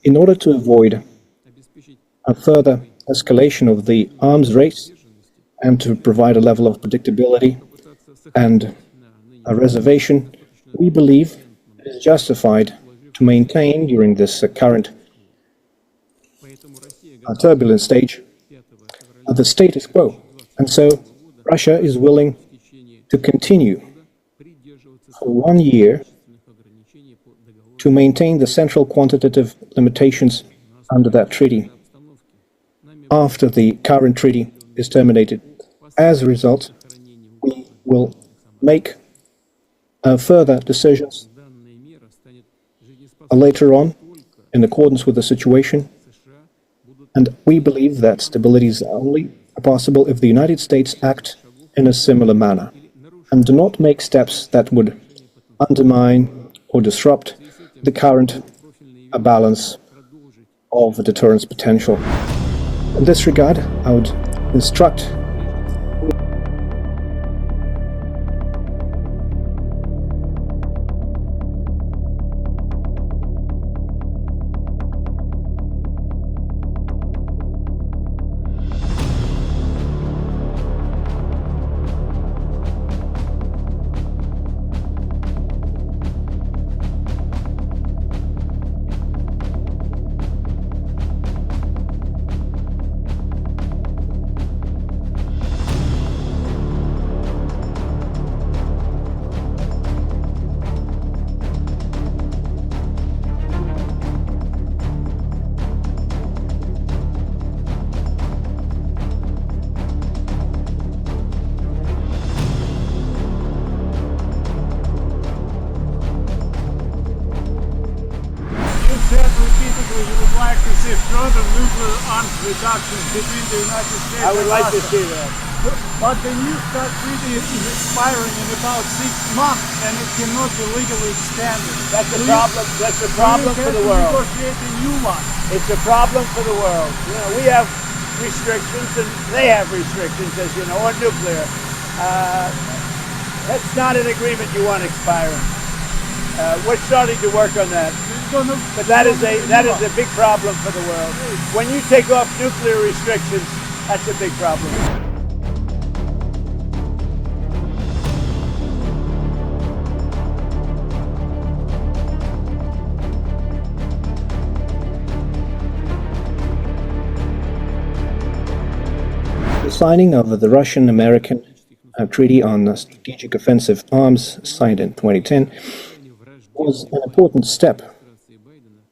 In order to avoid a further escalation of the arms race and to provide a level of predictability and a reservation, we believe it is justified to maintain during this current turbulent stage the status quo. And so Russia is willing to continue for 1 year to maintain the central quantitative limitations under that treaty after the current treaty is terminated. As a result, we will make further decisions later on in accordance with the situation, and we believe that stability is only possible if the United States act in a similar manner and do not make steps that would undermine or disrupt the current balance of deterrence potential. In this regard, I would instruct repeatedly you would like to see further nuclear arms reductions between the United States I would and like Russia. to see that. But the new START treaty is expiring in about 6 months and it cannot be legally extended. That's a problem. That's a problem for the world. Negotiate a new one. It's a problem for the world. You know, we have restrictions and they have restrictions, as you know, on nuclear. That's not an agreement you want expiring. We're starting to work on that. But that is a big problem for the world. When you take off nuclear restrictions, that's a big problem. the signing of the Russian-American Treaty on Strategic Offensive Arms, signed in 2010, was an important step.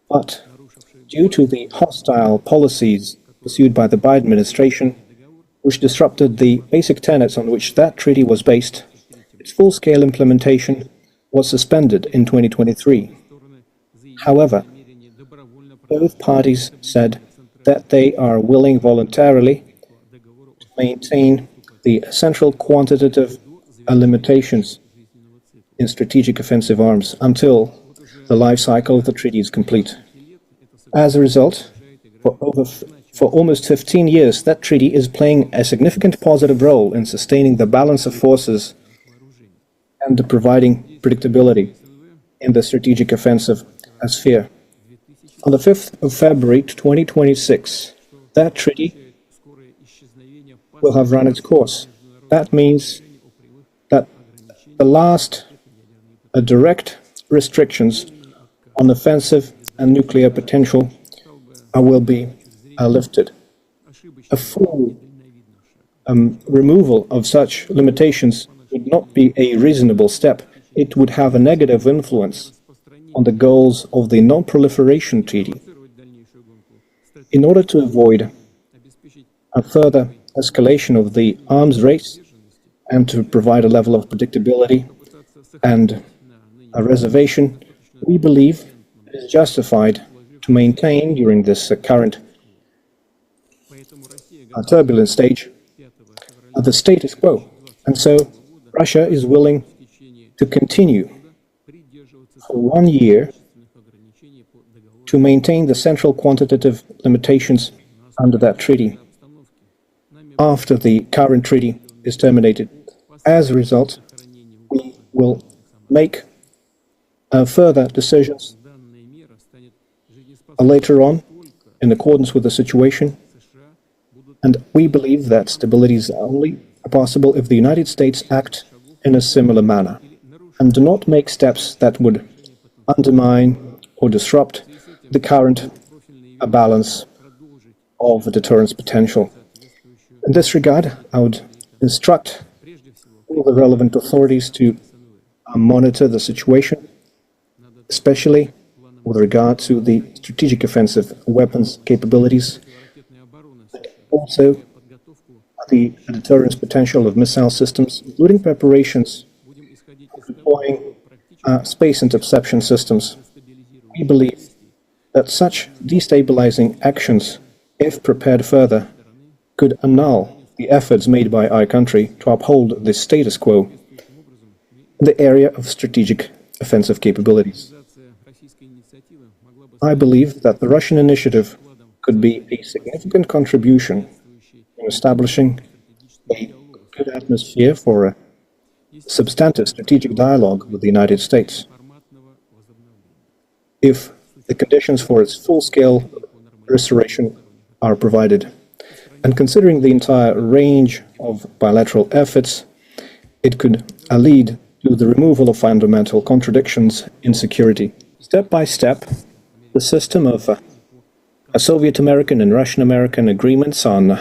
But due to the hostile policies pursued by the Biden administration, which disrupted the basic tenets on which that treaty was based, its full-scale implementation was suspended in 2023. However, both parties said that they are willing voluntarily to maintain the central quantitative for in strategic offensive arms until the life cycle of the treaty is complete. As a result, for almost 15 years, that treaty is playing a significant positive role in sustaining the balance of forces and providing predictability in the strategic offensive sphere. On the 5th of February 2026, that treaty will have run its course. That means that the last direct restrictions on offensive and nuclear potential will be lifted. A full removal of such limitations would not be a reasonable step. It would have a negative influence on the goals of the Non-Proliferation Treaty. In order to avoid a further escalation of the arms race and to provide a level of predictability and a reservation, we believe it is justified to maintain during this current turbulent stage the status quo. And so Russia is willing to continue for 1 year to maintain the central quantitative limitations under that treaty after the current treaty is terminated. As a result, we will make further decisions later on in accordance with the situation, and we believe that stability is only possible if the United States act in a similar manner and do not make steps that would undermine or disrupt the current balance of deterrence potential. In this regard, I would instruct all the relevant authorities to monitor the situation, especially with regard to the strategic offensive weapons capabilities, and also the deterrence potential of missile systems, including preparations for deploying space interception systems. We believe that such destabilizing actions, if prepared further, could annul the efforts made by our country to uphold the status quo in the area of strategic offensive capabilities. I believe that the Russian initiative could be a significant contribution in establishing a good atmosphere for a substantive strategic dialogue with the United States. If the conditions for its full-scale restoration are provided, and considering the entire range of bilateral efforts, it could lead to the removal of fundamental contradictions in security. Step by step, the system of Soviet-American and Russian-American agreements on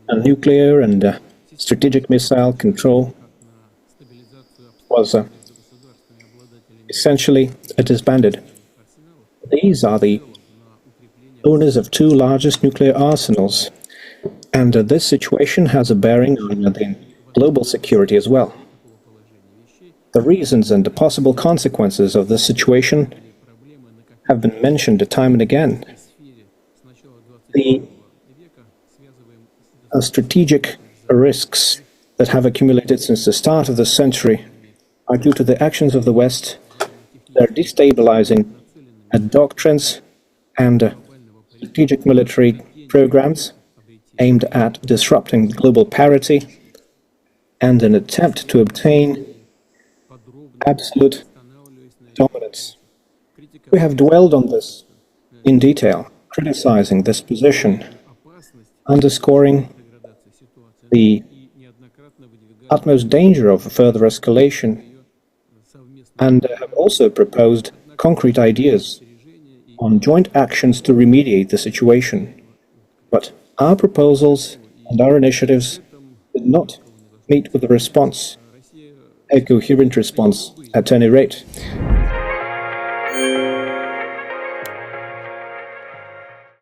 nuclear and strategic missile control was essentially disbanded. These are the owners of two largest nuclear arsenals, and this situation has a bearing on the global security as well. The reasons and the possible consequences of this situation have been mentioned time and again. The strategic risks that have accumulated since the start of the century are due to the actions of the West, their destabilizing doctrines and strategic military programs aimed at disrupting global parity and an attempt to obtain absolute dominance. We have dwelled on this in detail, criticizing this position, underscoring the utmost danger of further escalation, and have also proposed concrete ideas on joint actions to remediate the situation. But our proposals and our initiatives did not meet with a response, a coherent response at any rate.